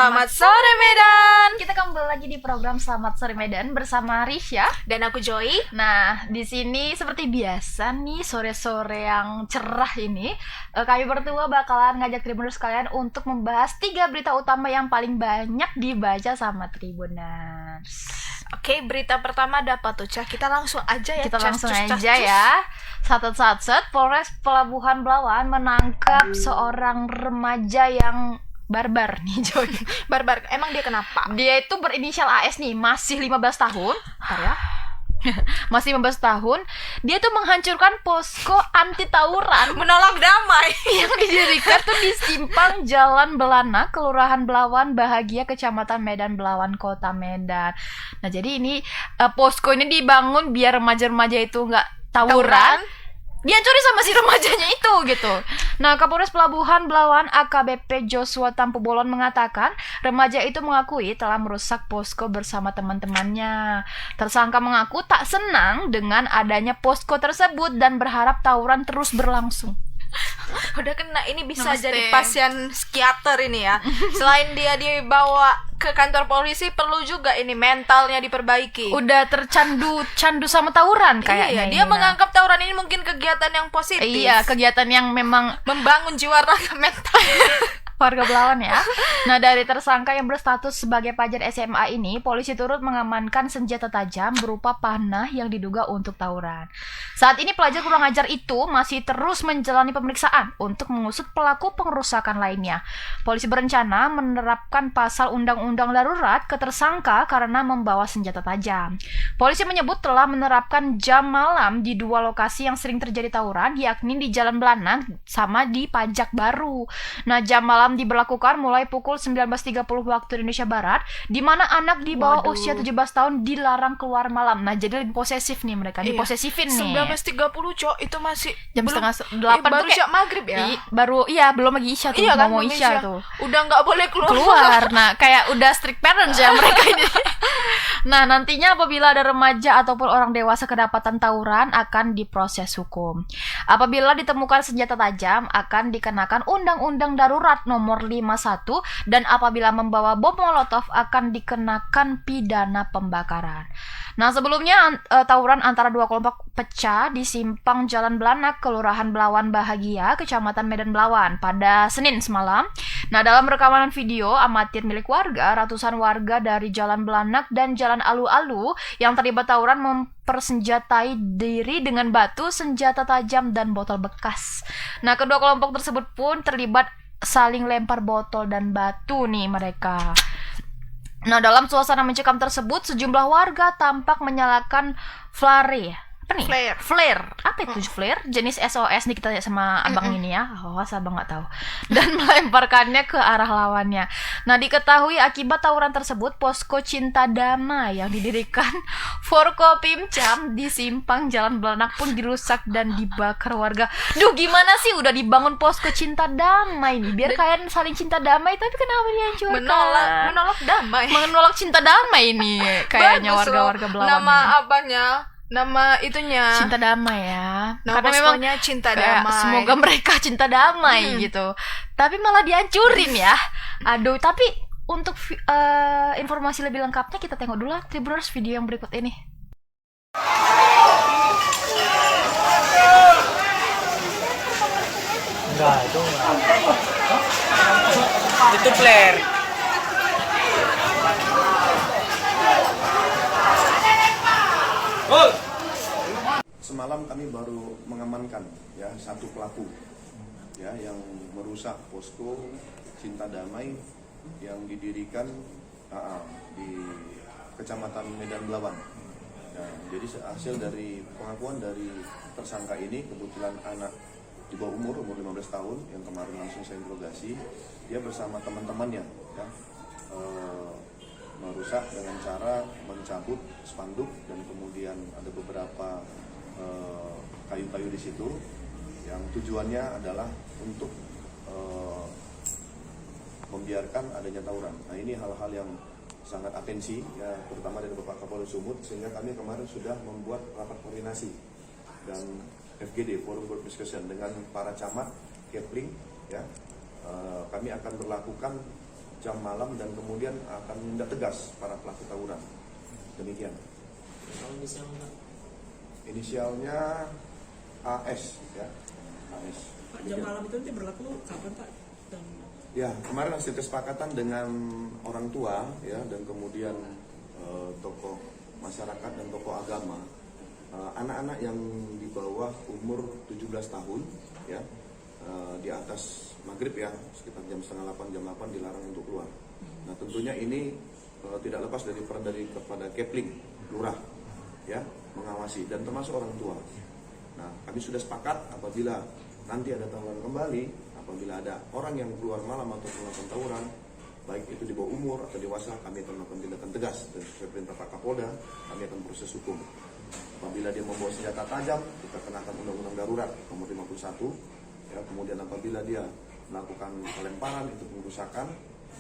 Selamat sore Medan. Kita kembali lagi di program Selamat Sore Medan bersama Risha Dan aku Joy. Nah, di sini seperti biasa nih sore-sore yang cerah ini, kami berdua bakalan ngajak Tribuners kalian untuk membahas 3 berita utama yang paling banyak dibaca sama Tribuners. Oke, berita pertama ada apa tuh, Cah? Kita langsung aja ya. Kita langsung aja ya. Satu-satu, Polres Pelabuhan Belawan menangkap seorang remaja yang barbar nih, Joy. Barbar, emang dia kenapa? Dia itu berinisial AS nih, masih 15 tahun. Bentar ya. Masih 15 tahun. Dia tuh menghancurkan posko anti tawuran Menolak damai. yang didirikan tuh di simpang Jalan Belana, Kelurahan Belawan Bahagia, Kecamatan Medan Belawan, Kota Medan. Nah, jadi ini posko ini dibangun biar remaja-remaja itu nggak tawuran. Dihancurin sama si remajanya itu gitu. Nah, Kapolres Pelabuhan Belawan AKBP Joshua Tampu Bolon mengatakan remaja itu mengakui telah merusak posko bersama teman-temannya. Tersangka mengaku tak senang dengan adanya posko tersebut dan berharap tawuran terus berlangsung. Udah kena, ini bisa Namaste. jadi pasien psikiater ini ya. Selain dia dibawa ke kantor polisi, perlu juga ini mentalnya diperbaiki. Udah candu sama tawuran kayaknya. Iya, dia menganggap tawuran ini mungkin kegiatan yang positif. Iya, kegiatan yang memang membangun jiwa raga mental. warga Belawan ya. Nah, dari tersangka yang berstatus sebagai pelajar SMA ini, polisi turut mengamankan senjata tajam berupa panah yang diduga untuk tawuran. Saat ini pelajar kurang ajar itu masih terus menjalani pemeriksaan untuk mengusut pelaku pengerusakan lainnya. Polisi berencana menerapkan pasal undang-undang darurat ke tersangka karena membawa senjata tajam. Polisi menyebut telah menerapkan jam malam di 2 lokasi yang sering terjadi tawuran, yakni di Jalan Belanang sama di Pajak Baru. Nah, jam malam diberlakukan mulai pukul 19.30 waktu Indonesia Barat, di mana anak di bawah usia 17 tahun dilarang keluar malam. Nah, jadi lebih posesif nih mereka, diposesifin nih. 19.30, Cok, itu masih jam belum, setengah 8 baru tuh kayak siap maghrib ya. Belum lagi isya tuh, Iya kan, mau belum isya isya. tuh. Udah nggak boleh Keluar. Nah, kayak udah strict parents ya mereka ini. Nah, nantinya apabila ada remaja ataupun orang dewasa kedapatan tawuran akan diproses hukum. Apabila ditemukan senjata tajam akan dikenakan Undang-Undang Darurat Nomor 51 dan apabila membawa bom molotov akan dikenakan pidana pembakaran. Nah, sebelumnya tawuran antara 2 kelompok pecah di simpang Jalan Belanak, Kelurahan Belawan Bahagia, Kecamatan Medan Belawan pada Senin semalam. Nah, dalam rekaman video amatir milik warga, ratusan warga dari Jalan Belanak dan Jalan Alu-Alu yang terlibat tawuran mempersenjatai diri dengan batu, senjata tajam, dan botol bekas. Nah, kedua kelompok tersebut pun terlibat saling lempar botol dan batu nih mereka. Nah, dalam suasana mencekam tersebut, sejumlah warga tampak menyalakan flare. Apa nih? Flare. Apa itu flare? Jenis SOS nih kita sama abang ini ya. Awas abang nggak tahu. Dan melemparkannya ke arah lawannya. Nah, diketahui akibat tawuran tersebut, posko Cinta Damai yang didirikan Forkopimcam di simpang Jalan Belanak pun dirusak dan dibakar warga. Duh, gimana sih udah dibangun posko Cinta Damai nih, biar kalian saling cinta damai, tapi kenapa dihancurkan? menolak damai. Menolak cinta damai nih kayaknya warga-warga Belawan. Nama apanya? Nama itunya Cinta Damai ya. Nama Karena memang Cinta kayak Damai. semoga mereka cinta damai gitu. Tapi malah dihancurin ya. Aduh, tapi untuk informasi lebih lengkapnya kita tengok dulu lah Tribuners video yang berikut ini. Enggak, itu enggak. Itu flare. Semalam kami baru mengamankan ya satu pelaku ya yang merusak posko Cinta Damai yang didirikan di Kecamatan Medan Belawan. Nah, jadi hasil dari pengakuan dari tersangka ini, kebetulan anak di bawah umur 15 tahun yang kemarin langsung saya interogasi, dia bersama teman-temannya ya, merusak dengan cara mencabut spanduk dan kemudian ada beberapa kayu-kayu di situ yang tujuannya adalah untuk membiarkan adanya tawuran. Nah, ini hal-hal yang sangat atensi ya, terutama dari Bapak Kapolres Sumut, sehingga kami kemarin sudah membuat rapat koordinasi dan FGD Forum Group Discussion dengan para camat Kepling ya. Kami akan berlakukan jam malam dan kemudian akan menindak tegas para pelaku tawuran. Demikian. Inisialnya AS ya. AS. Pak, jam malam itu nanti berlaku kapan Pak? Ya, kemarin hasil kesepakatan dengan orang tua ya dan kemudian tokoh masyarakat dan tokoh agama, anak-anak yang di bawah umur 17 tahun ya, di atas maghrib ya, sekitar jam setengah 8, jam 8 dilarang untuk keluar. Nah tentunya ini tidak lepas dari kepada Kepling Lurah ya, mengawasi dan termasuk orang tua. Nah kami sudah sepakat apabila nanti ada tawuran kembali, apabila ada orang yang keluar malam atau melakukan tawuran, baik itu di bawah umur atau dewasa, kami akan melakukan tindakan tegas dan sesuai perintah Pak Kapolda, kami akan proses hukum. Apabila dia membawa senjata tajam, kita kenakan Undang-Undang Darurat nomor 51. Ya, kemudian apabila dia melakukan pelemparan itu pengerusakan,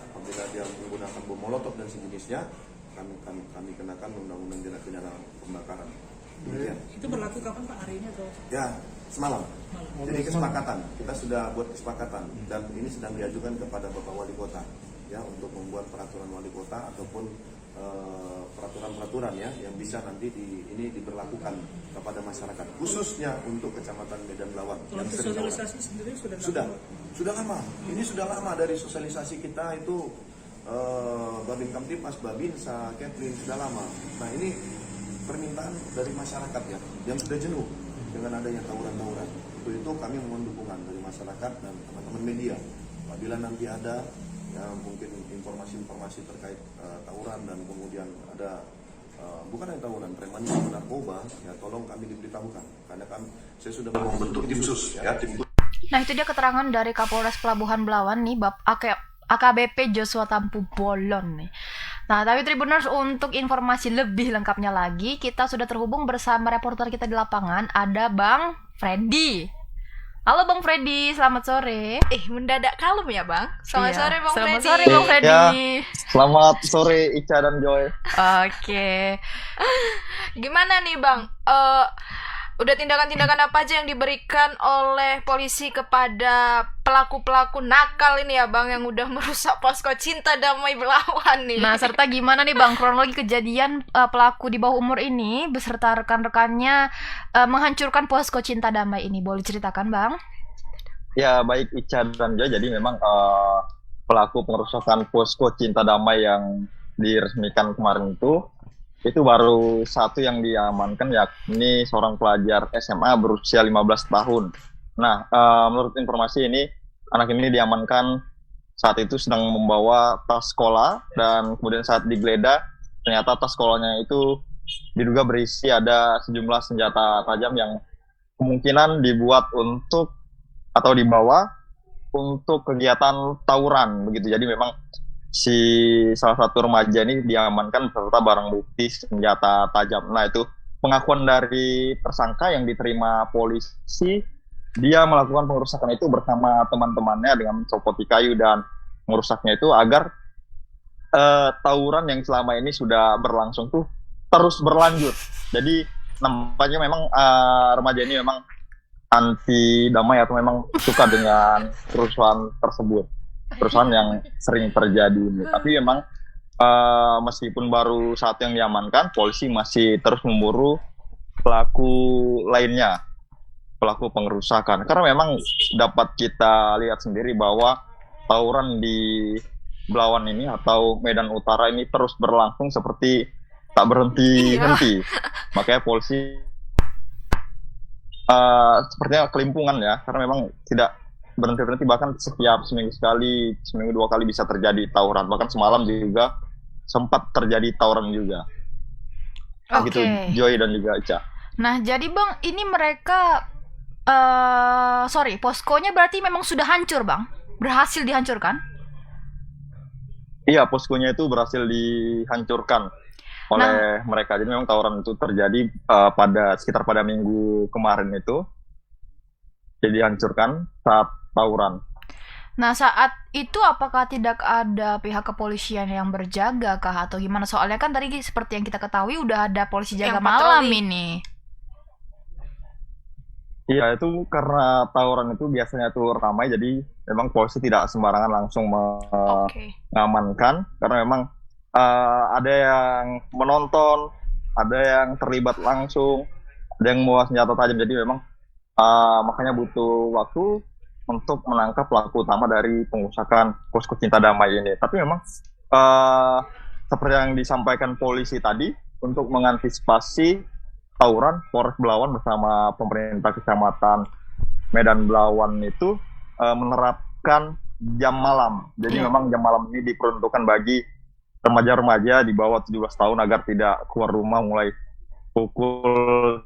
apabila dia menggunakan bom molotov dan sejenisnya, kami kenakan Undang-Undang Tindak Pidana Pembakaran. Demikian. Itu berlaku kapan Pak, hari ini atau? Ya, semalam. Jadi kesepakatan, kita sudah buat kesepakatan dan ini sedang diajukan kepada Bapak Wali Kota ya untuk membuat peraturan Wali Kota ataupun peraturan-peraturan ya yang bisa nanti ini diberlakukan kepada masyarakat khususnya untuk Kecamatan Medan Lawan. Kalau Yang sering sosialisasi sendiri sudah lama. Ini sudah lama dari sosialisasi kita itu Babin Kamtipmas, Babinsa, Kepling sudah lama. Nah ini permintaan dari masyarakat ya yang sudah jenuh dengan adanya tawuran-tawuran. Untuk itu kami mohon dukungan dari masyarakat dan teman-teman media. Apabila nanti ada ya mungkin informasi-informasi terkait tawuran dan kemudian ada bukan hanya tawuran, premanisme, narkoba, ya tolong kami diberitahukan karena saya sudah membentuk tim khusus ya, tim. Nah itu dia keterangan dari Kapolres Pelabuhan Belawan nih, AKBP Joshua Tampu Bolon nih. Nah tapi Tribuners, untuk informasi lebih lengkapnya lagi, kita sudah terhubung bersama reporter kita di lapangan, ada Bang Freddy. Halo Bang Freddy, selamat sore. Mendadak kalem ya Bang. Selamat sore Bang Freddy. Selamat sore Bang Freddy. Ya, selamat sore Ica dan Joy. Oke. Gimana nih Bang? Udah tindakan-tindakan apa aja yang diberikan oleh polisi kepada pelaku-pelaku nakal ini ya Bang, yang udah merusak posko Cinta Damai Belawan nih. Nah, serta gimana nih Bang kronologi kejadian pelaku di bawah umur ini beserta rekan-rekannya menghancurkan posko Cinta Damai ini? Boleh ceritakan Bang? Ya, baik Ica dan Joy. Jadi memang pelaku pengerusakan posko Cinta Damai yang diresmikan kemarin itu baru satu yang diamankan, yakni seorang pelajar SMA berusia 15 tahun. Nah, menurut informasi ini, anak ini diamankan saat itu sedang membawa tas sekolah, dan kemudian saat digeledah, ternyata tas sekolahnya itu diduga berisi ada sejumlah senjata tajam yang kemungkinan dibuat untuk atau dibawa untuk kegiatan tawuran, begitu. Jadi memang si salah satu remaja ini diamankan beserta barang bukti senjata tajam. Nah itu pengakuan dari tersangka yang diterima polisi, dia melakukan pengerusakan itu bersama teman-temannya dengan mencopoti kayu dan merusaknya itu agar tawuran yang selama ini sudah berlangsung tuh terus berlanjut. Jadi nampaknya memang remaja ini memang anti damai atau memang suka dengan kerusuhan tersebut. Perusahaan yang sering terjadi ini. Tapi memang meskipun baru satu yang diamankan, polisi masih terus memburu pelaku lainnya, pelaku pengerusakan. Karena memang dapat kita lihat sendiri bahwa tawuran di Belawan ini atau Medan Utara ini terus berlangsung seperti tak berhenti-henti. Makanya polisi sepertinya kelimpungan ya, karena memang tidak berhenti-berhenti, bahkan setiap seminggu sekali, seminggu 2 kali bisa terjadi tawuran. Bahkan semalam juga sempat terjadi tawuran juga. Gitu Joy dan juga Ica. Nah jadi Bang, ini mereka poskonya berarti memang sudah hancur Bang? Berhasil dihancurkan? Iya, poskonya itu berhasil dihancurkan oleh mereka. Jadi memang tawuran itu terjadi sekitar pada minggu kemarin itu. Jadi dihancurkan saat tawuran. Nah saat itu apakah tidak ada pihak kepolisian yang berjaga kah atau gimana? Soalnya kan tadi seperti yang kita ketahui udah ada polisi jaga malam ini. Iya, itu karena tawuran itu biasanya tuh ramai, jadi memang polisi tidak sembarangan langsung Oke. mengamankan, karena memang ada yang menonton, ada yang terlibat langsung, ada yang membawa senjata tajam, jadi memang makanya butuh waktu untuk menangkap pelaku utama dari pengusakan posko Cinta Damai ini. Tapi memang uh, seperti yang disampaikan polisi tadi, untuk mengantisipasi tawuran, Polres Belawan bersama pemerintah Kecamatan Medan Belawan itu menerapkan jam malam. Jadi memang jam malam ini diperuntukkan bagi remaja-remaja di bawah 17 tahun agar tidak keluar rumah mulai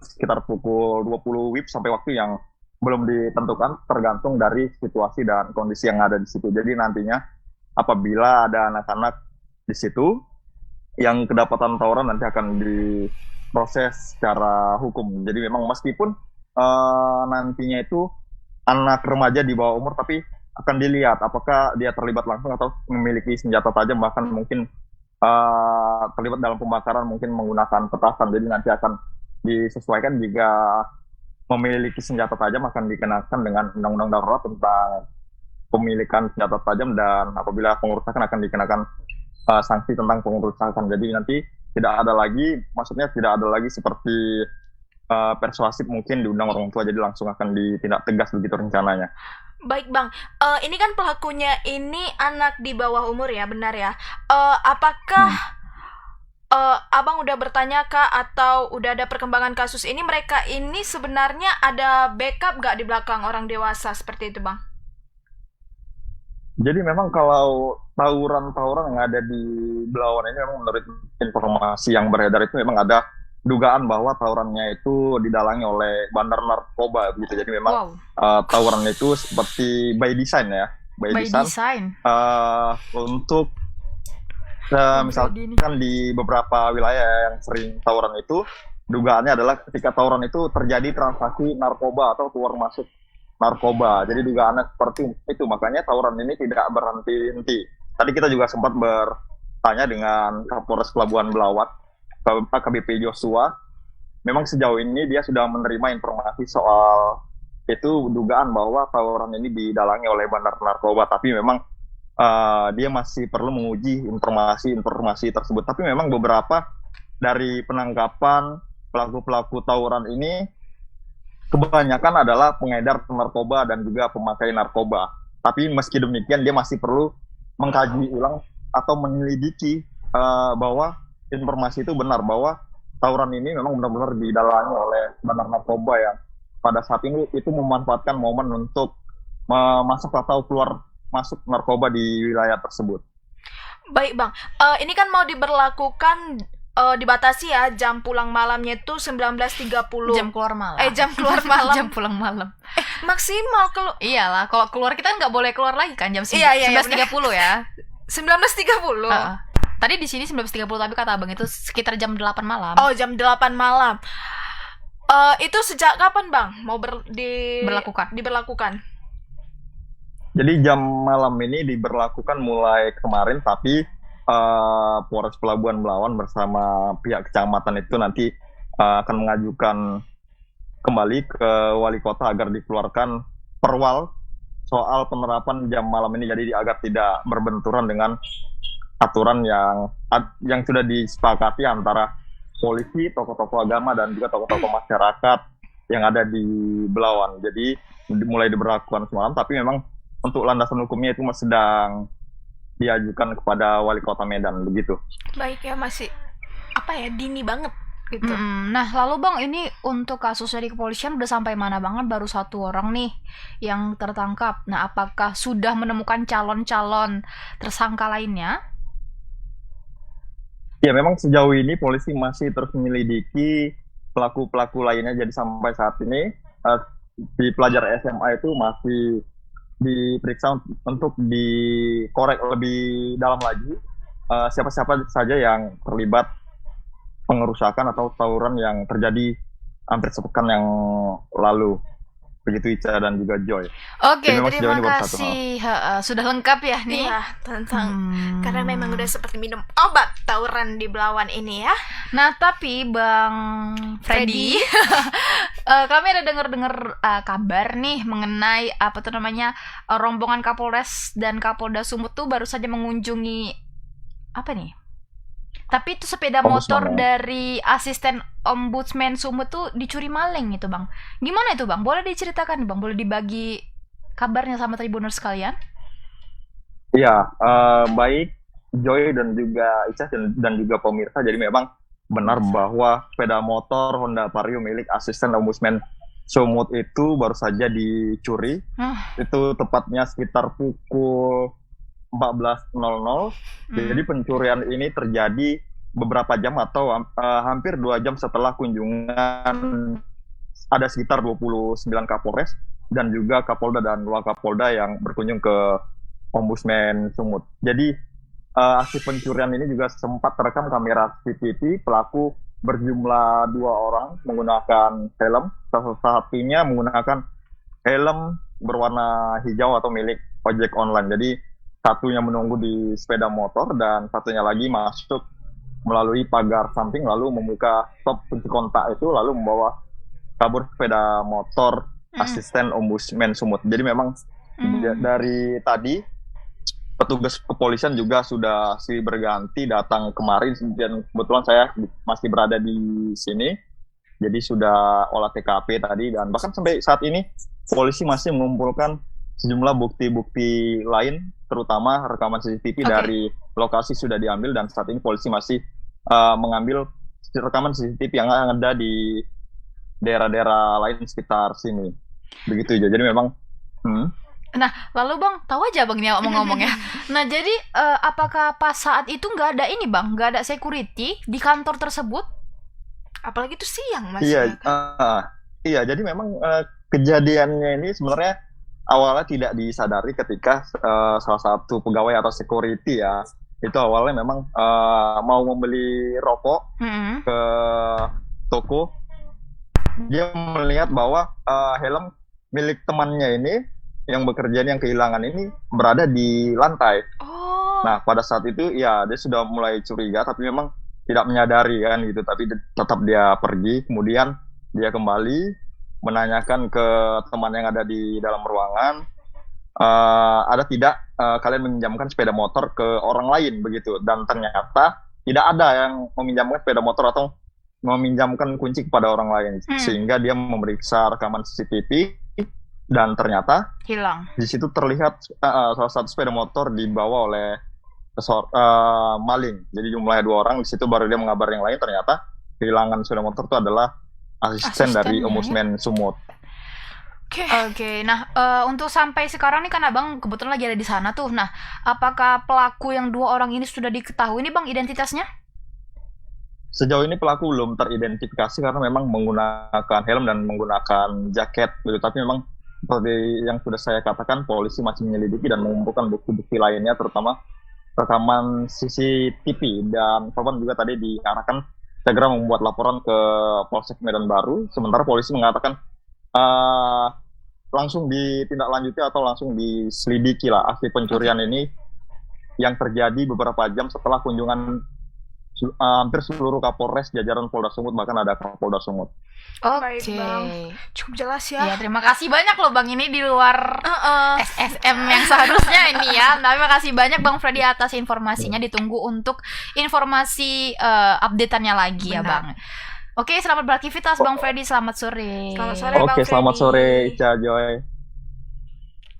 sekitar pukul 20 WIB sampai waktu yang belum ditentukan, tergantung dari situasi dan kondisi yang ada di situ. Jadi nantinya apabila ada anak-anak di situ yang kedapatan tawuran, nanti akan diproses secara hukum. Jadi memang meskipun nantinya itu anak remaja di bawah umur, tapi akan dilihat apakah dia terlibat langsung atau memiliki senjata tajam, bahkan mungkin terlibat dalam pembakaran, mungkin menggunakan petasan. Jadi nanti akan disesuaikan, jika memiliki senjata tajam akan dikenakan dengan undang-undang darurat tentang pemilikan senjata tajam, dan apabila pengerusakan akan dikenakan sanksi tentang pengerusakan. Jadi nanti tidak ada lagi, maksudnya tidak ada lagi seperti persuasif mungkin diundang orang tua, jadi langsung akan ditindak tegas begitu rencananya. Baik Bang, ini kan pelakunya ini anak di bawah umur ya, benar ya? Apakah Abang udah bertanya kah atau udah ada perkembangan kasus ini? Mereka ini sebenarnya ada backup gak di belakang orang dewasa seperti itu Bang? Jadi memang kalau tawuran-tawuran yang ada di Belawan ini, memang menurut informasi yang beredar itu memang ada dugaan bahwa tawurannya itu didalangi oleh bandar narkoba gitu. Jadi memang tawuran itu seperti by design ya, by design. Untuk misalkan di beberapa wilayah yang sering tawuran itu, dugaannya adalah ketika tawuran itu terjadi transaksi narkoba atau keluar masuk narkoba. Jadi dugaannya seperti itu, makanya tawuran ini tidak berhenti-henti. Tadi kita juga sempat bertanya dengan Kapolres Pelabuhan Belawan, AKBP Joshua. Memang sejauh ini dia sudah menerima informasi soal itu, dugaan bahwa tawuran ini didalangi oleh bandar narkoba, tapi memang dia masih perlu menguji informasi tersebut. Tapi memang beberapa dari penangkapan pelaku-pelaku tawuran ini kebanyakan adalah pengedar narkoba dan juga pemakai narkoba. Tapi meski demikian, dia masih perlu mengkaji ulang atau menyelidiki bahwa informasi itu benar, bahwa tawuran ini memang benar-benar didalangi oleh bandar narkoba yang pada saat ini itu memanfaatkan momen untuk masuk atau keluar masuk narkoba di wilayah tersebut. Baik Bang, ini kan mau diberlakukan dibatasi ya, jam pulang malamnya itu 19.30. Jam keluar malam. Jam keluar malam. Jam pulang malam. Maksimal kalau iyalah, kalau keluar kita nggak boleh keluar lagi kan jam 11.30 ya. 19.30. Tadi di sini 19.30, tapi kata Abang itu sekitar jam 8 malam. Oh, jam 8 malam. Itu sejak kapan Bang mau diberlakukan? Jadi jam malam ini diberlakukan mulai kemarin, tapi Polres Pelabuhan Belawan bersama pihak kecamatan itu nanti akan mengajukan kembali ke wali kota agar dikeluarkan perwal soal penerapan jam malam ini, jadi agar tidak berbenturan dengan aturan yang sudah disepakati antara polisi, tokoh-tokoh agama, dan juga tokoh-tokoh masyarakat yang ada di Belawan. Jadi mulai diberlakukan semalam, tapi memang untuk landasan hukumnya itu masih sedang diajukan kepada wali kota Medan begitu. Baik ya, masih dini banget gitu. Nah lalu Bang, ini untuk kasusnya di kepolisian udah sampai mana banget? Baru 1 orang nih yang tertangkap. Nah apakah sudah menemukan calon-calon tersangka lainnya? Ya memang sejauh ini polisi masih terus menyelidiki pelaku-pelaku lainnya. Jadi sampai saat ini di pelajar SMA itu masih diperiksa untuk dikorek lebih dalam lagi siapa-siapa saja yang terlibat pengerusakan atau tawuran yang terjadi hampir sepekan yang lalu. Begitu Ica dan juga Joy. Oke, Jadi memang sejauh terima ini baru satu kasih. Sudah lengkap ya nih. Iya, tentang karena memang Hmm. udah seperti minum obat tawuran di Belawan ini ya. Nah, tapi Bang Freddy, kami ada dengar-dengar kabar nih mengenai apa tuh namanya rombongan Kapolres dan Kapolda Sumut tuh baru saja mengunjungi apa nih? Tapi itu sepeda motor Ombudsman, ya? dari asisten Ombudsman Sumut tuh dicuri maling itu, Bang. Gimana itu, Bang? Boleh diceritakan, Bang? Boleh dibagi kabarnya sama Tribuners sekalian? Iya, baik Joy dan juga Ica dan juga pemirsa. Jadi memang benar bahwa sepeda motor Honda Vario milik asisten Ombudsman Sumut itu baru saja dicuri. Itu tepatnya sekitar pukul 14.00. Jadi pencurian ini terjadi beberapa jam atau hampir 2 jam setelah kunjungan ada sekitar 29 Kapolres dan juga Kapolda dan Wakapolda yang berkunjung ke Ombudsman Sumut. Jadi aksi pencurian ini juga sempat terekam kamera CCTV. Pelaku berjumlah 2 orang menggunakan helm. Salah satunya menggunakan helm berwarna hijau atau milik ojek online. Jadi satunya menunggu di sepeda motor dan satunya lagi masuk melalui pagar samping lalu membuka stop kunci kontak itu lalu membawa kabur sepeda motor asisten Ombudsman Sumut. Jadi memang dari tadi petugas kepolisian juga sudah silih berganti datang kemarin dan kebetulan saya masih berada di sini. Jadi sudah olah TKP tadi dan bahkan sampai saat ini polisi masih mengumpulkan sejumlah bukti-bukti lain terutama rekaman CCTV dari lokasi sudah diambil dan saat ini polisi masih mengambil rekaman CCTV yang ada di daerah-daerah lain sekitar sini. Begitu aja. Jadi memang Nah, lalu Bang, tahu aja Bang nih ngomong-ngomong ya. Nah, jadi apakah pas saat itu nggak ada ini Bang, nggak ada security di kantor tersebut? Apalagi itu siang Mas. iya, iya. Jadi memang kejadiannya ini sebenarnya awalnya tidak disadari ketika salah satu pegawai atau security ya itu awalnya memang mau membeli rokok ke toko. Dia melihat bahwa helm milik temannya ini yang bekerja yang kehilangan ini berada di lantai. Nah pada saat itu ya dia sudah mulai curiga tapi memang tidak menyadari kan gitu, tapi tetap dia pergi. Kemudian dia kembali menanyakan ke teman yang ada di dalam ruangan, ada tidak kalian meminjamkan sepeda motor ke orang lain begitu, dan ternyata tidak ada yang meminjamkan sepeda motor atau meminjamkan kunci kepada orang lain, sehingga dia memeriksa rekaman CCTV dan ternyata hilang. Di situ terlihat salah satu sepeda motor dibawa oleh maling. Jadi jumlahnya 2 orang. Di situ baru dia mengabar yang lain, ternyata kehilangan sepeda motor itu adalah asisten dari Ombudsman Sumut. Oke. Nah, untuk sampai sekarang nih kan Abang kebetulan lagi ada di sana tuh. Nah, apakah pelaku yang 2 orang ini sudah diketahui nih Bang identitasnya? Sejauh ini pelaku belum teridentifikasi karena memang menggunakan helm dan menggunakan jaket gitu. Tapi memang seperti yang sudah saya katakan, polisi masih menyelidiki dan mengumpulkan bukti-bukti lainnya, terutama rekaman CCTV, dan korban juga tadi diarahkan segera membuat laporan ke Polsek Medan Baru. Sementara polisi mengatakan langsung ditindaklanjuti atau langsung diselidiki lah aksi pencurian ini yang terjadi beberapa jam setelah kunjungan hampir seluruh Kapolres jajaran Polda Sumut, bahkan ada Kapolda Sumut. Baik, Bang. Cukup jelas ya. Ya, terima kasih banyak loh Bang, ini di luar SSM yang seharusnya ini ya. Terima kasih banyak Bang Freddy atas informasinya. Ditunggu untuk informasi update-annya lagi ya Bang. Oke, selamat beraktivitas Bang Freddy. Selamat sore. Selamat sore Bang Oke, selamat Freddy. sore Ica, Joy.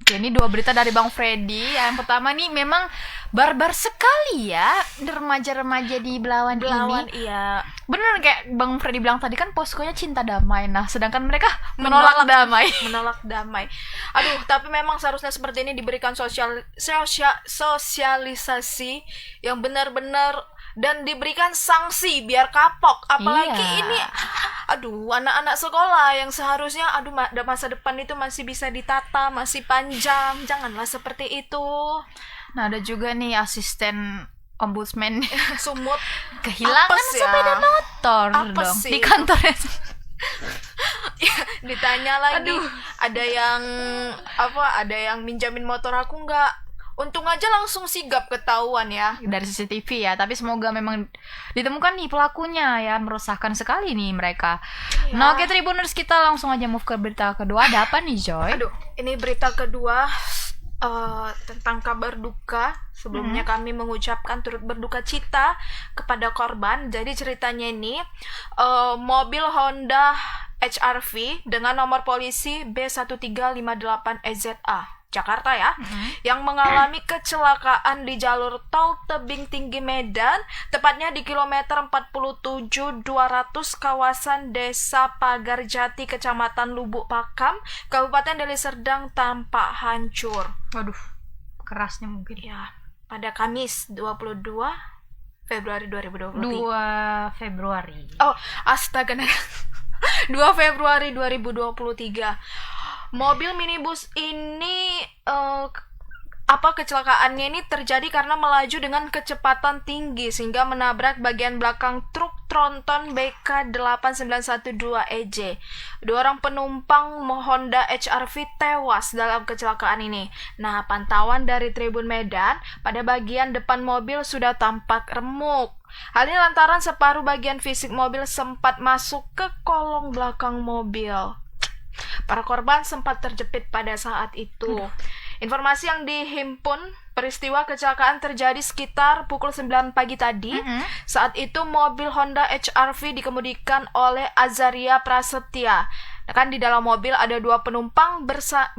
Oke, ini 2 berita dari Bang Freddy. Yang pertama nih memang barbar sekali ya remaja-remaja di Belawan ini. Iya. Bener kayak Bang Freddy bilang tadi kan poskonya cinta damai. Nah, sedangkan mereka menolak damai. Menolak damai. Aduh, tapi memang seharusnya seperti ini diberikan sosialisasi yang benar-benar dan diberikan sanksi biar kapok. Apalagi ini aduh, anak-anak sekolah yang seharusnya masa depan itu masih bisa ditata, masih panjang. Janganlah seperti itu. Nah, ada juga nih asisten Ombudsman Sumut kehilangan Apes ya. sepeda motor Apes dong sih di itu. kantornya. Ditanya lagi, ada yang minjamin motor aku nggak? Untung aja langsung sigap ketahuan ya. Dari CCTV ya, tapi semoga memang ditemukan nih pelakunya ya, meresahkan sekali nih mereka. Iya. Nah, oke Tribuners, kita langsung aja move ke berita kedua. Ada apa nih, Joy? Aduh, ini berita kedua tentang kabar duka. Sebelumnya kami mengucapkan turut berduka cita kepada korban. Jadi ceritanya ini mobil Honda HR-V dengan nomor polisi B1358EZA Jakarta ya, yang mengalami kecelakaan di jalur tol Tebing Tinggi Medan, tepatnya di kilometer 47 200 kawasan Desa Pagar Jati, Kecamatan Lubuk Pakam, Kabupaten Deli Serdang tampak hancur. Waduh, kerasnya mungkin. Ya, pada Kamis 22 Februari 2023. 2 Februari. Oh, astaga. 2 Februari 2023. Mobil minibus ini kecelakaannya ini terjadi karena melaju dengan kecepatan tinggi sehingga menabrak bagian belakang truk tronton BK8912EJ. 2 orang penumpang Honda HR-V tewas dalam kecelakaan ini. Nah, pantauan dari Tribun Medan, pada bagian depan mobil sudah tampak remuk. Hal ini lantaran separuh bagian fisik mobil sempat masuk ke kolong belakang mobil. Para korban sempat terjepit pada saat itu. Informasi yang dihimpun, peristiwa kecelakaan terjadi sekitar pukul 9 pagi tadi. Saat itu mobil Honda HR-V dikemudikan oleh Azaria Prasetya. Kan di dalam mobil ada 2 penumpang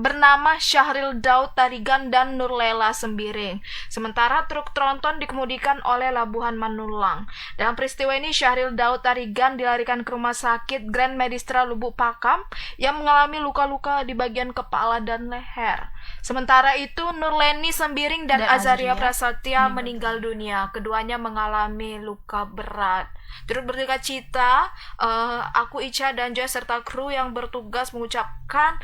bernama Syahril Daud Tarigan dan Nurlela Sembiring. Sementara truk tronton dikemudikan oleh Labuhan Manulang. Dalam peristiwa ini Syahril Daud Tarigan dilarikan ke rumah sakit Grand Medistra Lubuk Pakam yang mengalami luka-luka di bagian kepala dan leher. Sementara itu Nurleni Sembiring dan Azaria Prasetya meninggal dunia. Keduanya mengalami luka berat. Turut berduka cita, aku Ica dan Joy serta kru yang bertugas mengucapkan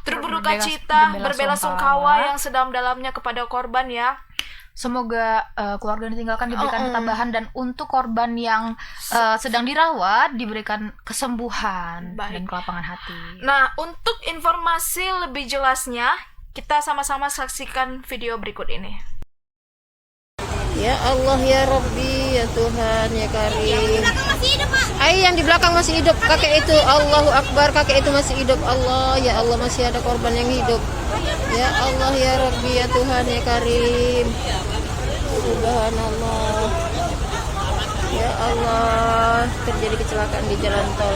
turut berduka cita, berbela-sungkawa yang sedalam-dalamnya kepada korban ya. Semoga keluarga yang ditinggalkan diberikan ketabahan, dan untuk korban yang sedang dirawat diberikan kesembuhan dan kelapangan hati. Nah, untuk informasi lebih jelasnya, kita sama-sama saksikan video berikut ini. Ya Allah ya Rabbi, ya Tuhan, ya Karim. Yang di belakang masih hidup. Kakek itu, Allahu Akbar, kakek itu masih hidup. Allah, ya Allah, masih ada korban yang hidup. Ya Allah ya Rabbi, ya Tuhan, ya Karim. Subhanallah. Ya Allah, terjadi kecelakaan di jalan tol.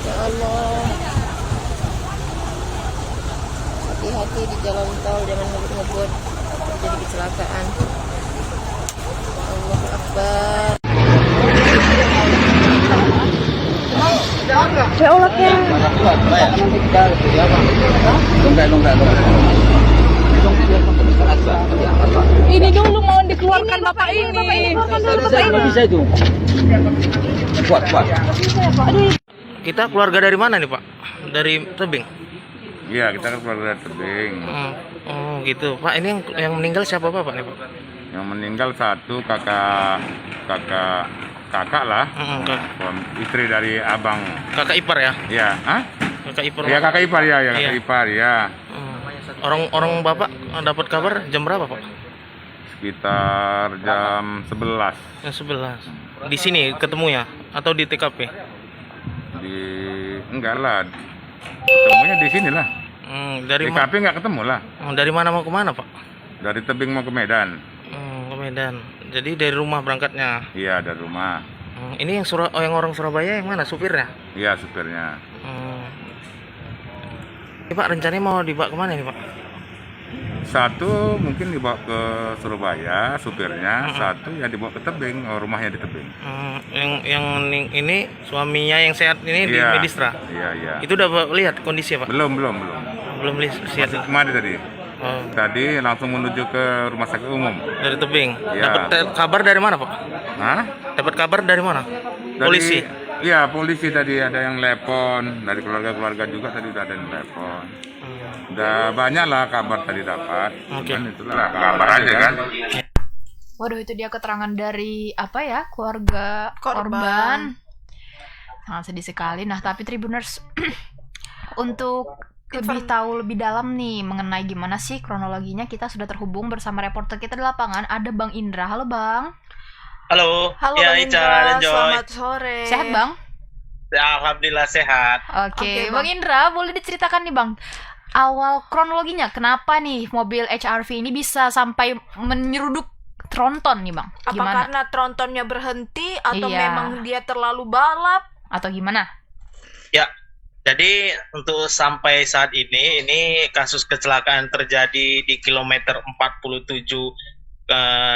Ya Allah, hati-hati di jalan tol, jangan ngebut-ngebut, terjadi kecelakaan. Allahu Akbar. Ya Allah, ini dulu mau dikeluarkan bapak ini. Bisa itu. Kuat. Kita keluarga dari mana nih Pak? Dari Tebing? Iya, kita kan keluarga dari Tebing. Oh gitu Pak. Ini yang meninggal siapa Pak nih Pak? Yang meninggal satu kakak lah. Istri dari abang. Kakak ipar ya? Iya, Kakak ipar. Iya, kakak ipar ya, kakak ipar ya. Orang bapak dapat kabar jam berapa Pak? Sekitar jam 11. Jam 11. Di sini ketemunya atau di TKP? Enggak lah. Ketemunya di sini lah. Dari TKP nggak ketemu lah. Dari mana mau ke mana Pak? Dari Tebing mau ke Medan. Ke Medan. Jadi dari rumah berangkatnya? Iya, dari rumah. Ini yang orang Surabaya yang mana? Supirnya? Iya, supirnya. Ini Pak, rencananya mau dibawa kemana nih Pak? Satu mungkin dibawa ke Surabaya, supirnya. Satu ya dibawa ke Tebing, rumahnya di Tebing. Yang ini suaminya yang sehat ini di Medistra? Iya. Itu udah lihat kondisinya Pak? Belum. Belum lihat. Kemana tadi? Tadi langsung menuju ke rumah sakit umum. Dari Tebing? Ya. Dapat kabar dari mana Pak? Hah? Dapat kabar dari mana? Polisi? Iya, polisi tadi ada yang telepon. Dari keluarga juga tadi udah ada yang telepon. Udah banyak lah kabar tadi dapat. Oke. Itulah kabar aja kan. Waduh, itu dia keterangan dari apa ya, keluarga korban. Sangat sedih sekali. Nah, tapi Tribuners untuk lebih tahu lebih dalam nih mengenai gimana sih kronologinya, kita sudah terhubung bersama reporter kita di lapangan, ada Bang Indra. Halo Bang. Halo. Halo Ya, Bang Ica Indra, dan Joy. selamat sore. Sehat Bang? Ya, alhamdulillah sehat. Oke, Oke, Bang Indra, boleh diceritakan nih Bang, awal kronologinya kenapa nih mobil HRV ini bisa sampai menyeruduk tronton nih Bang? Apa Gimana? karena trontonnya berhenti atau Iya. memang dia terlalu balap? Atau gimana? Ya, jadi untuk sampai saat ini kasus kecelakaan terjadi di kilometer 47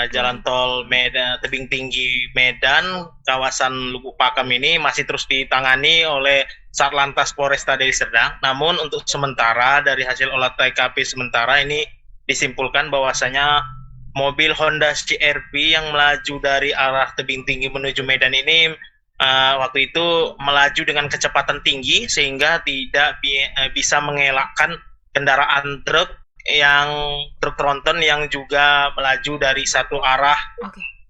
jalan tol Medan Tebing Tinggi Medan, kawasan Lubuk Pakam ini masih terus ditangani oleh Satlantas Polresta Deli Serdang. Namun untuk sementara dari hasil olah TKP sementara ini disimpulkan bahwasanya mobil Honda CR-V yang melaju dari arah Tebing Tinggi menuju Medan ini waktu itu melaju dengan kecepatan tinggi sehingga tidak bisa mengelakkan kendaraan truk tronton yang juga melaju dari satu arah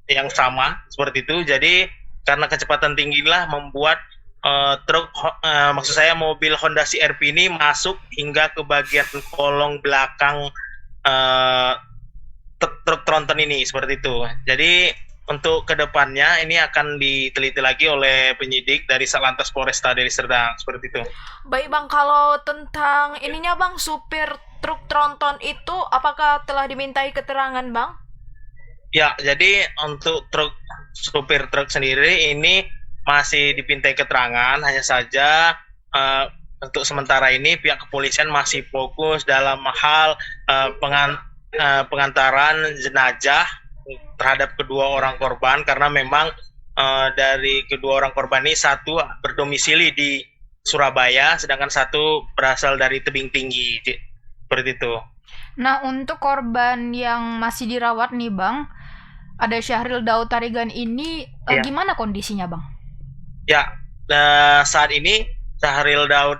yang sama seperti itu. Jadi karena kecepatan tinggi lah membuat maksud saya mobil Honda CR-V ini masuk hingga ke bagian kolong belakang truk tronton ini seperti itu. Jadi untuk kedepannya ini akan diteliti lagi oleh penyidik dari Satlantas Polresta Deli Serdang seperti itu. Baik Bang, kalau tentang ininya Bang, supir truk tronton itu apakah telah dimintai keterangan Bang? Ya, jadi untuk supir truk sendiri ini masih dipintai keterangan, hanya saja untuk sementara ini pihak kepolisian masih fokus dalam hal pengantaran jenazah terhadap kedua orang korban, karena memang dari kedua orang korban ini satu berdomisili di Surabaya, sedangkan satu berasal dari Tebing Tinggi, seperti itu. Nah, untuk korban yang masih dirawat nih Bang, ada Syahril Daud Tarigan ini, gimana kondisinya Bang? Ya, saat ini Syahril Daud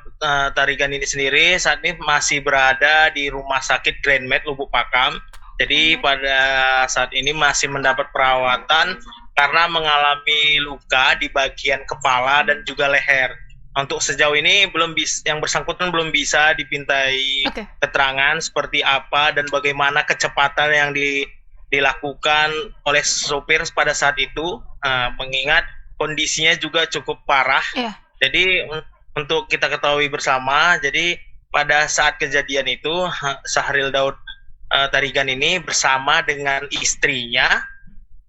Tarigan ini sendiri saat ini masih berada di Rumah Sakit Grand Med Lubuk Pakam. Jadi pada saat ini masih mendapat perawatan karena mengalami luka di bagian kepala dan juga leher. Untuk sejauh ini yang bersangkutan belum bisa dipintai keterangan seperti apa dan bagaimana kecepatan yang dilakukan oleh sopir pada saat itu, mengingat kondisinya juga cukup parah. Jadi untuk kita ketahui bersama, jadi pada saat kejadian itu Syahril Daud Tarigan ini bersama dengan istrinya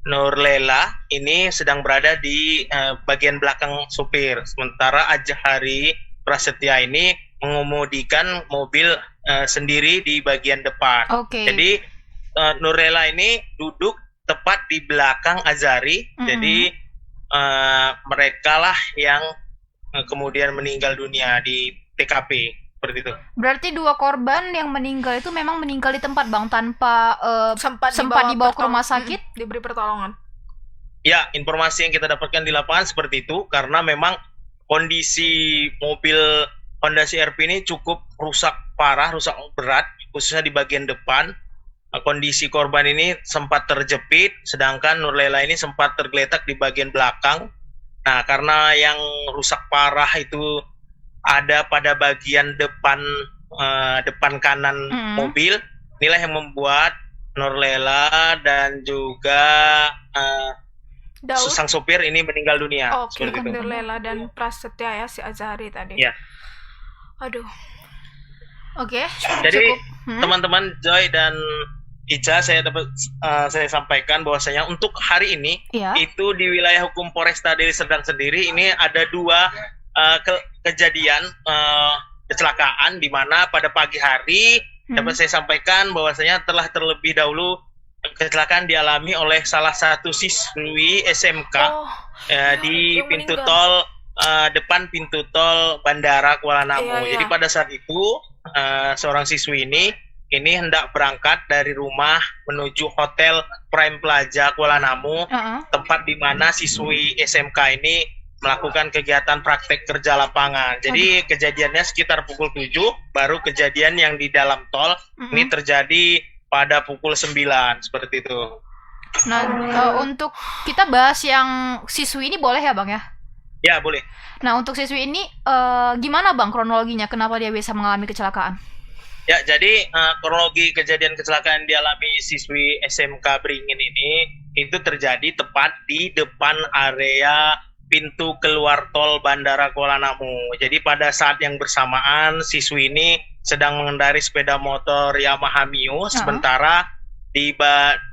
Nurlela ini sedang berada di bagian belakang supir, sementara Ajhari Prasetya ini mengemudikan mobil sendiri di bagian depan. Jadi Nurlela ini duduk tepat di belakang Azhari. Jadi mereka lah yang kemudian meninggal dunia di TKP. Seperti itu. Berarti dua korban yang meninggal itu memang meninggal di tempat Bang, tanpa sempat dibawa ke rumah sakit, diberi pertolongan. Ya, informasi yang kita dapatkan di lapangan seperti itu, karena memang kondisi mobil Honda CR-V ini cukup rusak parah, rusak berat, khususnya di bagian depan. Kondisi korban ini sempat terjepit, sedangkan Nurlela ini sempat tergeletak di bagian belakang. Nah, karena yang rusak parah itu ada pada bagian depan kanan mobil, inilah yang membuat Nurlela dan juga sang sopir ini meninggal dunia. Nurlela dan Prasetya ya, si Azhari tadi. Ya. Aduh. Jadi teman-teman Joy dan Ica, saya sampaikan bahwasanya untuk hari ini itu di wilayah hukum Polresta Deli Serdang sendiri ini ada dua kejadian kecelakaan, di mana pada pagi hari dapat saya sampaikan bahwasanya telah terlebih dahulu kecelakaan dialami oleh salah satu siswi SMK di pintu tol depan pintu tol Bandara Kuala Namu. Jadi pada saat itu seorang siswi ini hendak berangkat dari rumah menuju Hotel Prime Plaza Kuala Namu, tempat di mana siswi SMK ini melakukan kegiatan praktek kerja lapangan. Jadi kejadiannya sekitar pukul 7, baru kejadian yang di dalam tol ini terjadi pada pukul 9, seperti itu. Nah, untuk kita bahas yang siswi ini boleh ya Bang ya? Ya, boleh. Nah, untuk siswi ini gimana Bang kronologinya? Kenapa dia bisa mengalami kecelakaan? Ya, jadi kronologi kejadian kecelakaan yang dialami siswi SMK Beringin ini itu terjadi tepat di depan area pintu keluar tol Bandara Kuala Namu. Jadi pada saat yang bersamaan siswi ini sedang mengendarai sepeda motor Yamaha Mio, sementara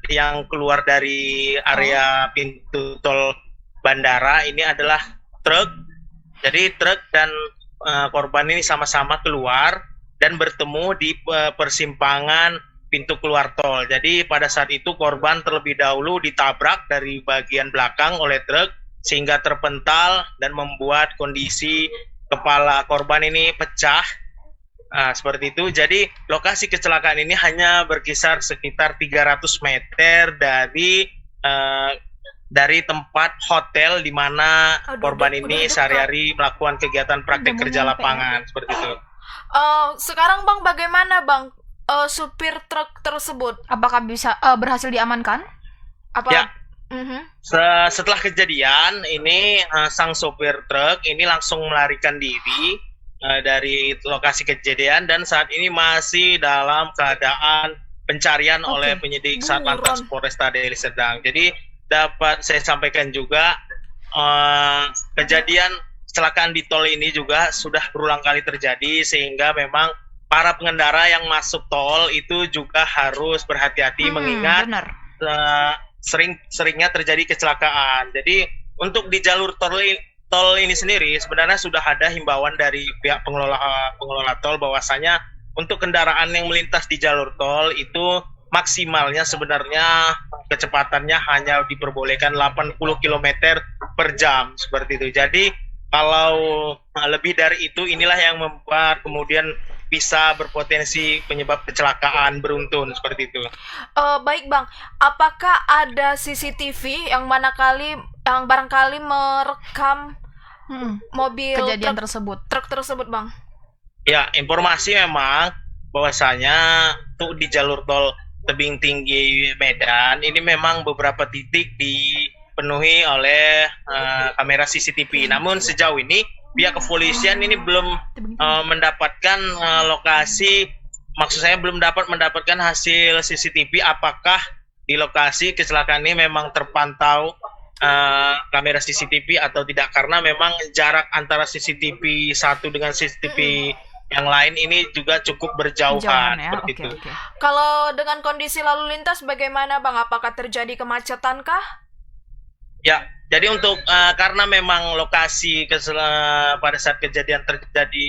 yang keluar dari area pintu tol bandara ini adalah truk. Jadi truk dan korban ini sama-sama keluar dan bertemu di persimpangan pintu keluar tol. Jadi pada saat itu korban terlebih dahulu ditabrak dari bagian belakang oleh truk sehingga terpental dan membuat kondisi kepala korban ini pecah. Seperti itu. Jadi lokasi kecelakaan ini hanya berkisar sekitar 300 meter dari tempat hotel di mana korban ini sehari-hari melakukan kegiatan praktek kerja lapangan. Seperti itu. Sekarang Bang bagaimana Bang supir truk tersebut? Apakah bisa berhasil diamankan? Apa? Ya. Setelah kejadian ini sang sopir truk ini langsung melarikan diri dari lokasi kejadian dan saat ini masih dalam keadaan pencarian oleh penyidik Satlantas Polresta Deli Serdang. Jadi dapat saya sampaikan juga kejadian kecelakaan di tol ini juga sudah berulang kali terjadi sehingga memang para pengendara yang masuk tol itu juga harus berhati-hati mengingat seringnya terjadi kecelakaan. Jadi untuk di jalur tol ini sendiri sebenarnya sudah ada himbauan dari pihak pengelola tol bahwasanya untuk kendaraan yang melintas di jalur tol itu maksimalnya sebenarnya kecepatannya hanya diperbolehkan 80 km per jam seperti itu. Jadi kalau lebih dari itu inilah yang membuat kemudian bisa berpotensi penyebab kecelakaan beruntun seperti itu. Baik Bang, apakah ada CCTV yang barangkali merekam mobil kejadian tersebut? Truk tersebut Bang? Ya, informasi memang bahwasanya tuh di jalur tol Tebing Tinggi Medan ini memang beberapa titik dipenuhi oleh kamera CCTV. Namun sejauh ini pihak kepolisian ini belum mendapatkan lokasi, maksud saya belum dapat mendapatkan hasil CCTV apakah di lokasi kecelakaan ini memang terpantau kamera CCTV atau tidak, karena memang jarak antara CCTV satu dengan CCTV yang lain ini juga cukup berjauhan ya? seperti itu. Kalau dengan kondisi lalu lintas bagaimana Bang? Apakah terjadi kemacetan kah? Ya, jadi untuk karena memang lokasi pada saat kejadian terjadi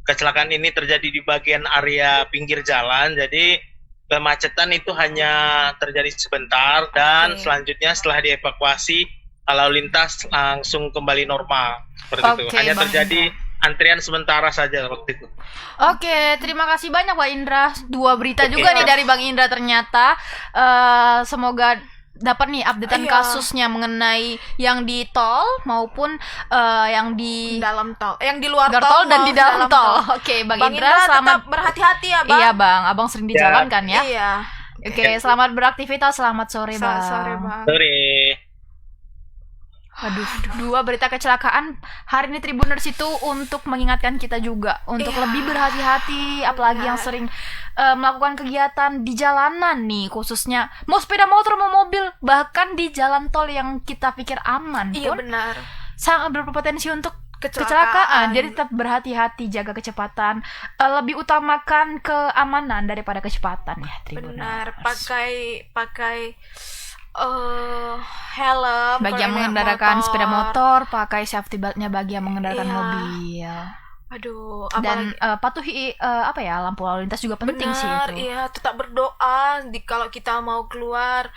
kecelakaan ini terjadi di bagian area pinggir jalan, jadi kemacetan itu hanya terjadi sebentar dan selanjutnya setelah dievakuasi lalu lintas langsung kembali normal seperti itu. Hanya terjadi antrian sementara saja waktu itu. Oke, terima kasih banyak Pak Indra. 2 berita juga nih dari Bang Indra ternyata. Semoga dapat nih updatean kasusnya mengenai yang di tol maupun yang di dalam tol, yang di luar tol dan di dalam tol. Oke, Bang Indra selamat tetap berhati-hati ya Bang. Iya Bang, Abang sering di jalan kan ya? Iya. Oke, selamat beraktivitas, selamat sore Bang. Sore Bang. Sore. Aduh, 2 berita kecelakaan hari ini Tribuners itu untuk mengingatkan kita juga untuk lebih berhati-hati, apalagi yang sering melakukan kegiatan di jalanan nih, khususnya mau sepeda motor mau mobil, bahkan di jalan tol yang kita pikir aman Iya pun benar. sangat berpotensi untuk kecelakaan. Jadi tetap berhati-hati, jaga kecepatan, lebih utamakan keamanan daripada kecepatan ya Tribuners. Benar, pakai helm bagi yang mengendaраkan sepeda motor, pakai safety beltnya bagi yang mengendaраkan mobil. Aduh, dan patuhi lampu lalu lintas juga penting sih itu. Iya, tetap berdoa kalau kita mau keluar.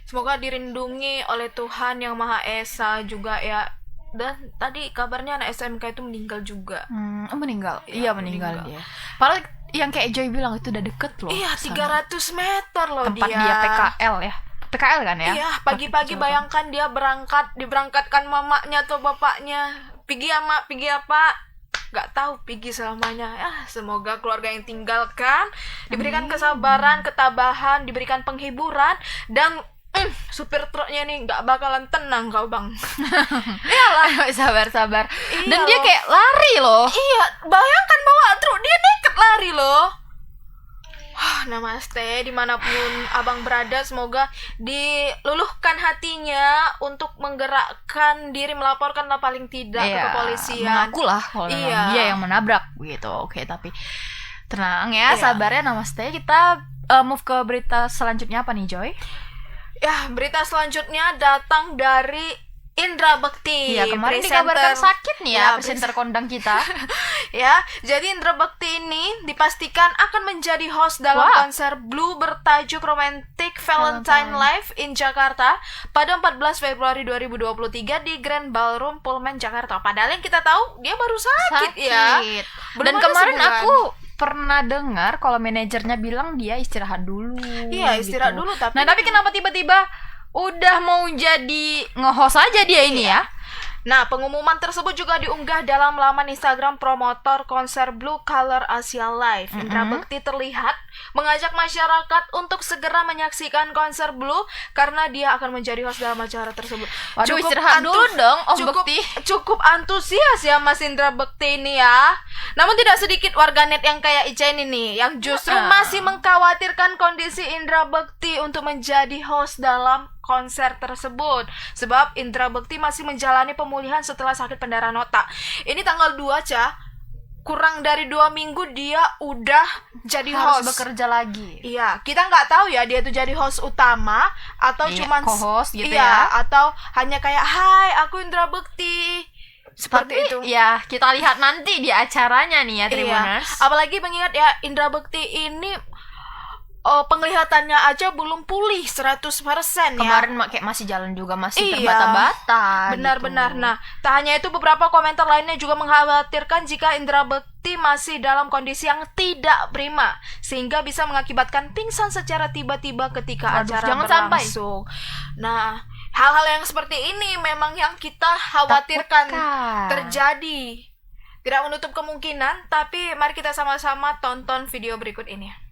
Semoga dirindungi oleh Tuhan Yang Maha Esa juga ya. Dan tadi kabarnya anak SMK itu meninggal juga. Meninggal. Iya, meninggal dia. Padahal yang kayak Joy bilang itu udah deket loh. Iya, 300 meter loh tempat dia PKL ya. PKL kan ya? Iya, pagi-pagi bayangkan dia diberangkatkan mamanya atau bapaknya. Pergi ya mak, pergi ya pak. Gak tahu pergi selamanya. Semoga keluarga yang tinggalkan diberikan kesabaran, ketabahan, diberikan penghiburan dan supir truknya nih nggak bakalan tenang kau bang. Sabar. Iya Dan dia loh. kayak lari loh. Iya, bayangkan bawa truk dia nekat lari loh. Namaste, dimanapun abang berada, semoga diluluhkan hatinya untuk menggerakkan diri melaporkanlah paling tidak ke kepolisian. Mengaku lah kalau memang Iya. dia yang menabrak gitu. Oke, tapi tenang ya, Iya. sabar ya, namaste. Kita move ke berita selanjutnya apa nih, Joy? Ya, berita selanjutnya datang dari Indra Bekti. Iya, kemarin presenter. dikabarkan sakit nih ya, Ya, presenter kondang kita. Ya, jadi Indra Bekti ini dipastikan akan menjadi host dalam Wah. konser Blue bertajuk Romantic Valentine Live in Jakarta pada 14 Februari 2023 di Grand Ballroom Pullman Jakarta. Padahal yang kita tahu dia baru sakit. Ya. Belum Dan ada kemarin sebulan. aku pernah dengar kalau manajernya bilang dia istirahat dulu. Iya, istirahat gitu. dulu, tapi Nah, tapi kenapa tiba-tiba udah mau jadi nge-host aja dia ini ya? Nah, pengumuman tersebut juga diunggah dalam laman Instagram promotor konser Blue Color Asia Live. Indra Bekti terlihat mengajak masyarakat untuk segera menyaksikan konser Blue karena dia akan menjadi host dalam acara tersebut. Waduh, istirahat dulu dong, Om Bekti. Cukup antusias ya Mas Indra Bekti ini ya. Namun tidak sedikit warganet yang kayak Ica ini nih, yang justru masih mengkhawatirkan kondisi Indra Bekti untuk menjadi host dalam konser tersebut. Sebab Indra Bekti masih menjalani pemulihan setelah sakit pendarahan otak. Ini tanggal 2 aja, kurang dari 2 minggu dia udah jadi Harus host. bekerja lagi. Iya, kita nggak tahu ya dia tuh jadi host utama atau Iya, cuman co-host gitu iya, ya. atau hanya kayak hai aku Indra Bekti seperti Tapi itu. ya kita lihat nanti di acaranya nih ya, Tribuners. Apalagi mengingat ya Indra Bekti ini penglihatannya aja belum pulih 100% ya. Kemarin kayak masih jalan juga, masih Iya. terbata-bata. Benar-benar. gitu. Nah, tak hanya itu, beberapa komentar lainnya juga mengkhawatirkan jika Indra Bekti masih dalam kondisi yang tidak prima, sehingga bisa mengakibatkan pingsan secara tiba-tiba ketika Waduh, acara jangan sampai. berlangsung. Nah, hal-hal yang seperti ini memang yang kita khawatirkan Takutkan. terjadi. Tidak menutup kemungkinan, tapi mari kita sama-sama tonton video berikut ini.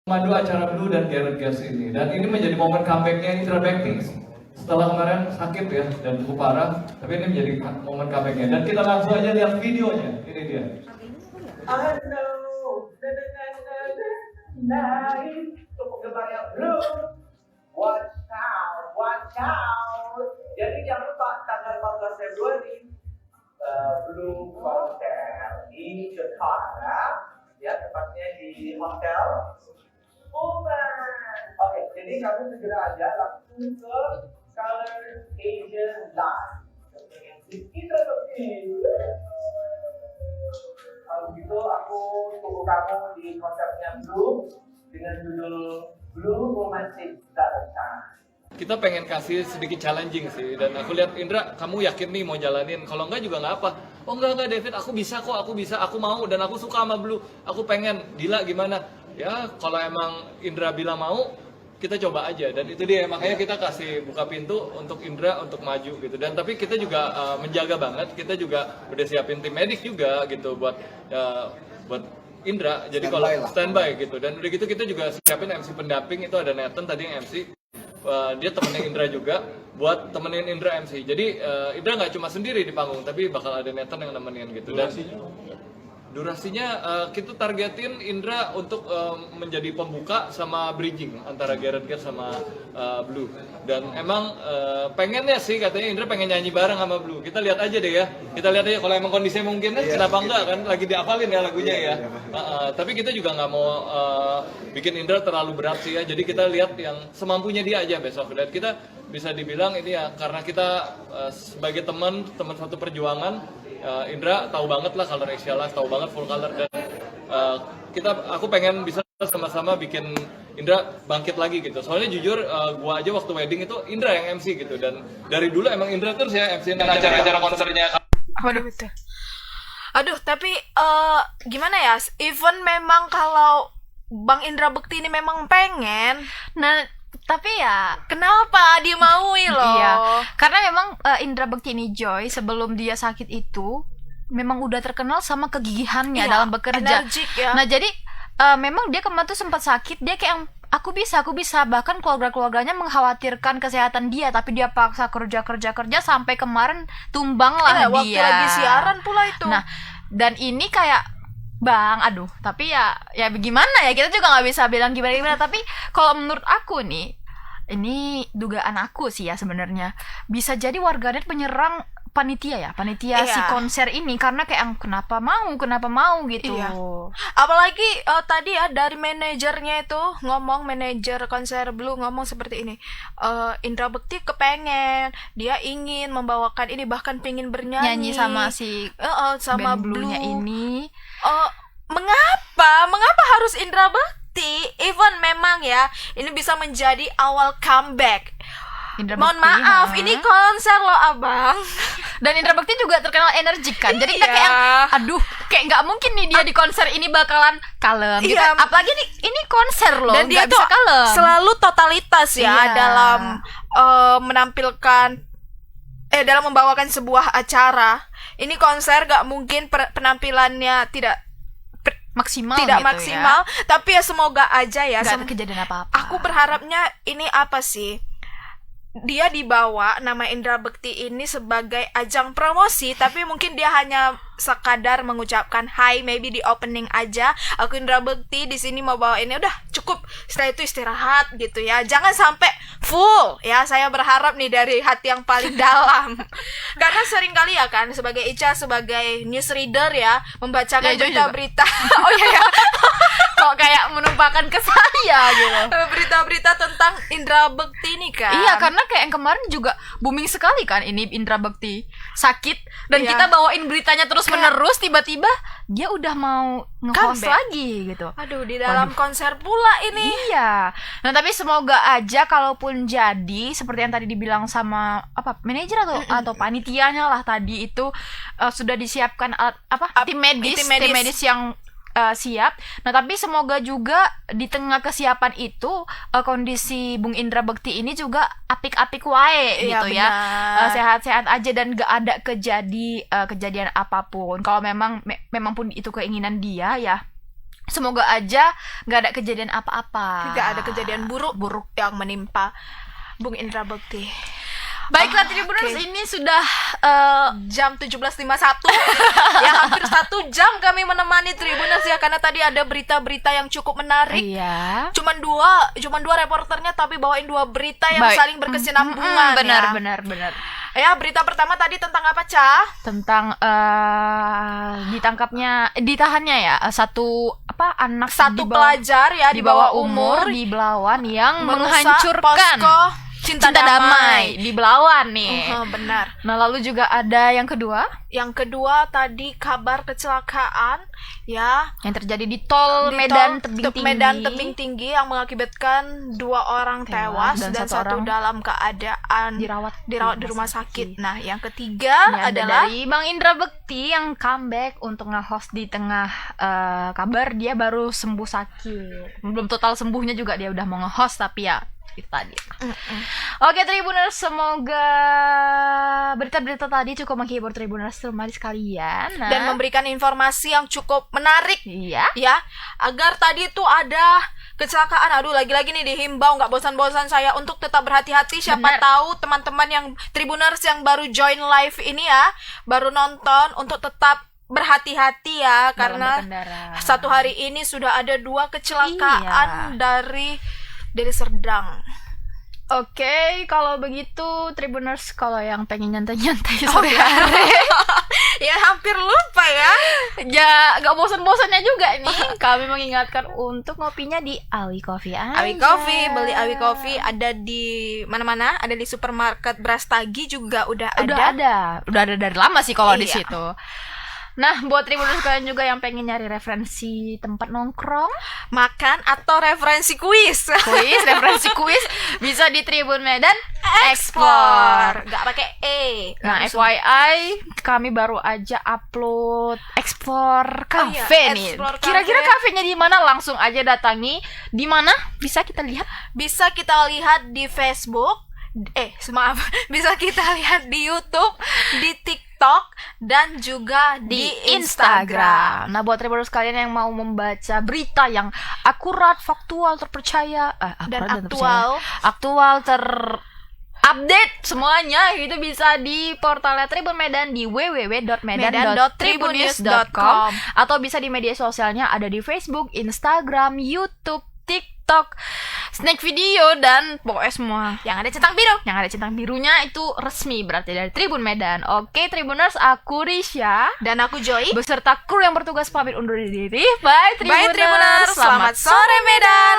Madu acara Blue dan Garrett Gas ini, dan ini menjadi momen comebacknya Indra Bekti setelah kemarin sakit ya dan cukup parah, tapi ini menjadi momen comebacknya dan kita langsung aja lihat videonya. Ini dia. Jadi jangan lupa tanggal 14 Februari Blue konser di Jakarta, ya tepatnya di hotel Pullman. Oke, jadi kamu segera aja langsung ke Color Asian Live. Kita begini. Kalau gitu aku tunggu kamu di konsernya Blue dengan judul Blue Romantic Valentine. Kita pengen kasih sedikit challenging sih, dan aku lihat Indra, kamu yakin nih mau jalanin? Kalau enggak juga nggak apa. Oh enggak David, aku bisa kok, aku mau dan aku suka sama Blue, aku pengen. Gila gimana? Ya kalau emang Indra bilang mau, kita coba aja. Dan itu dia, makanya kita kasih buka pintu untuk Indra untuk maju gitu. Dan tapi kita juga menjaga banget, kita juga udah siapin tim medik juga gitu buat Indra. Jadi kalau standby gitu. Dan udah gitu kita juga siapin MC pendamping, itu ada Nathan tadi yang MC. Dia temenin Indra juga buat temenin Indra MC. Jadi Indra nggak cuma sendiri di panggung, tapi bakal ada Nathan yang nemenin gitu. Dan durasinya kita targetin Indra untuk menjadi pembuka sama bridging antara Garrett Gas sama Blue. Dan emang pengennya sih katanya Indra pengen nyanyi bareng sama Blue. Kita lihat aja deh ya. Kita lihat aja kalau emang kondisinya mungkin kenapa enggak kan, lagi diapalin ya lagunya ya. Tapi kita juga nggak mau bikin Indra terlalu berat sih ya. Jadi kita lihat yang semampunya dia aja besok. Dan kita bisa dibilang ini ya karena kita sebagai teman satu perjuangan, Indra tahu banget lah Color Asia Live, tahu banget Full Color, dan aku pengen bisa sama-sama bikin Indra bangkit lagi gitu. Soalnya jujur gua aja waktu wedding itu Indra yang MC gitu, dan dari dulu emang Indra terus ya MC acara-acara konsernya. Aduh, tapi gimana ya? Even memang kalau Bang Indra Bekti ini memang pengen, Nah, tapi ya kenapa dia maui loh? iya, karena memang Indra Bekti ini, Joy, sebelum dia sakit itu memang udah terkenal sama kegigihannya Iya, dalam bekerja. energik ya. Nah, jadi memang dia kemarin tuh sempat sakit, dia kayak aku bisa. Bahkan keluarganya mengkhawatirkan kesehatan dia, tapi dia paksa kerja sampai kemarin tumbang lah dia. Waktu lagi siaran pula itu. Nah, dan ini kayak Bang, aduh, tapi ya bagaimana ya, kita juga nggak bisa bilang gimana. Tapi kalau menurut aku nih, ini dugaan aku sih ya sebenarnya, bisa jadi warganet menyerang panitia si konser ini karena kayak kenapa mau gitu. Iya. Apalagi tadi ya dari manajernya itu ngomong, manajer konser Blue ngomong seperti ini. Indra Bekti kepengen, dia ingin membawakan ini, bahkan pengen bernyanyi sama si sama band Blue-nya ini. Mengapa harus Indra Bekti? Even memang ya ini bisa menjadi awal comeback. Mohon maaf, ini konser loh abang. Dan Indra Bekti juga terkenal energik kan. Jadi kita kayak kayak nggak mungkin nih dia di konser ini bakalan kalem gitu. Apalagi ini konser loh, dan dia nggak bisa kalem. Selalu totalitas ya dalam menampilkan dalam membawakan sebuah acara. Ini konser nggak mungkin penampilannya tidak maksimal gitu maksimal, ya. Tapi ya semoga aja ya nggak ada kejadian apa-apa. Aku berharapnya ini apa sih, dia dibawa nama Indra Bekti ini sebagai ajang promosi, tapi mungkin dia hanya sekadar mengucapkan hai, maybe di opening aja, aku Indra Bekti di sini mau bawa ini, udah cukup, setelah itu istirahat gitu ya, jangan sampai full ya. Saya berharap nih dari hati yang paling dalam karena sering kali ya kan sebagai Ica, sebagai newsreader ya, membacakan berita-berita oh iya ya kok kayak menumpahkan ke saya gitu berita-berita tentang Indra Bekti nih kan. Iya, karena kayak yang kemarin juga booming sekali kan ini Indra Bekti sakit, dan kita bawain beritanya terus menerus, tiba-tiba dia udah mau nge-host lagi gitu. Aduh, di dalam konser pula ini. Iya. Nah, tapi semoga aja kalaupun jadi seperti yang tadi dibilang sama manajer atau panitianya lah tadi itu, sudah disiapkan tim medis yang siap. Nah, tapi semoga juga di tengah kesiapan itu kondisi Bung Indra Bekti ini juga apik-apik wae gitu ya. Sehat-sehat aja dan gak ada kejadian apapun. Kalau memang pun itu keinginan dia ya, semoga aja gak ada kejadian apa-apa. Gak ada kejadian buruk yang menimpa Bung Indra Bekti. Baiklah Tribuners, ini sudah jam 17.51 ya, hampir 1 jam kami menemani Tribuners ya, karena tadi ada berita-berita yang cukup menarik. Iya. Cuman dua reporternya tapi bawain 2 berita yang saling berkesinambungan. Benar. Ya, berita pertama tadi tentang apa, Ca? Tentang ditahannya ya satu pelajar ya di bawah umur di Belawan yang menghancurkan posko Cinta Damai di Belawan nih. Benar. Nah, lalu juga ada yang kedua tadi kabar kecelakaan ya yang terjadi di tol Medan Tebing Tinggi yang mengakibatkan 2 orang tewas dan 1 orang dalam keadaan dirawat di rumah sakit. Nah, yang ketiga adalah dari Bang Indra Bekti yang comeback untuk nge-host di tengah kabar dia baru sembuh sakit. Belum total sembuhnya juga, dia udah mau nge-host tapi ya itu tadi. Oke Tribuners, semoga berita-berita tadi cukup menghibur Tribuners termati sekalian dan memberikan informasi yang cukup menarik ya, agar tadi itu ada kecelakaan. Aduh, lagi-lagi nih dihimbau nggak bosan-bosan saya untuk tetap berhati-hati. Siapa tahu teman-teman yang Tribuners yang baru join live ini ya, baru nonton, untuk tetap berhati-hati ya, karena satu hari ini sudah ada 2 kecelakaan dari Serdang. Oke, kalau begitu Tribuners, kalau yang pengen nyantai-nyantai sore hari ya hampir lupa ya. Ya, gak bosan-bosannya juga nih. Kami mengingatkan untuk ngopinya di Awi Coffee aja. Awi Coffee, beli Awi Coffee ada di mana-mana, ada di supermarket Brastagi juga udah ada. Udah ada dari lama sih kalau di situ. Nah, buat Tribuners kalian juga yang pengen nyari referensi tempat nongkrong, makan, atau referensi kuis, referensi kuis bisa di Tribun Medan Explore. Gak pakai Nah, FYI, kami baru aja upload Explore Cafe nih. Kira-kira kafenya di mana? Langsung aja datangi. Di mana? Bisa kita lihat? Bisa kita lihat di Facebook. Bisa kita lihat di YouTube, di TikTok, TikTok dan juga di Instagram. Nah, buat Tribuners kalian yang mau membaca berita yang akurat, faktual, terpercaya, Dan akurat aktual, update semuanya itu bisa di portalnya Tribun Medan di www.medan.tribunnews.com atau bisa di media sosialnya ada di Facebook, Instagram, YouTube, TikTok, Snack Video dan pokoknya semua yang ada centang biru. yang ada centang birunya itu resmi berarti dari Tribun Medan. Oke Tribuners, aku Risha Dan aku Joy. beserta kru yang bertugas pamit undur diri. Bye Tribuners, Bye Tribuners, selamat sore Medan.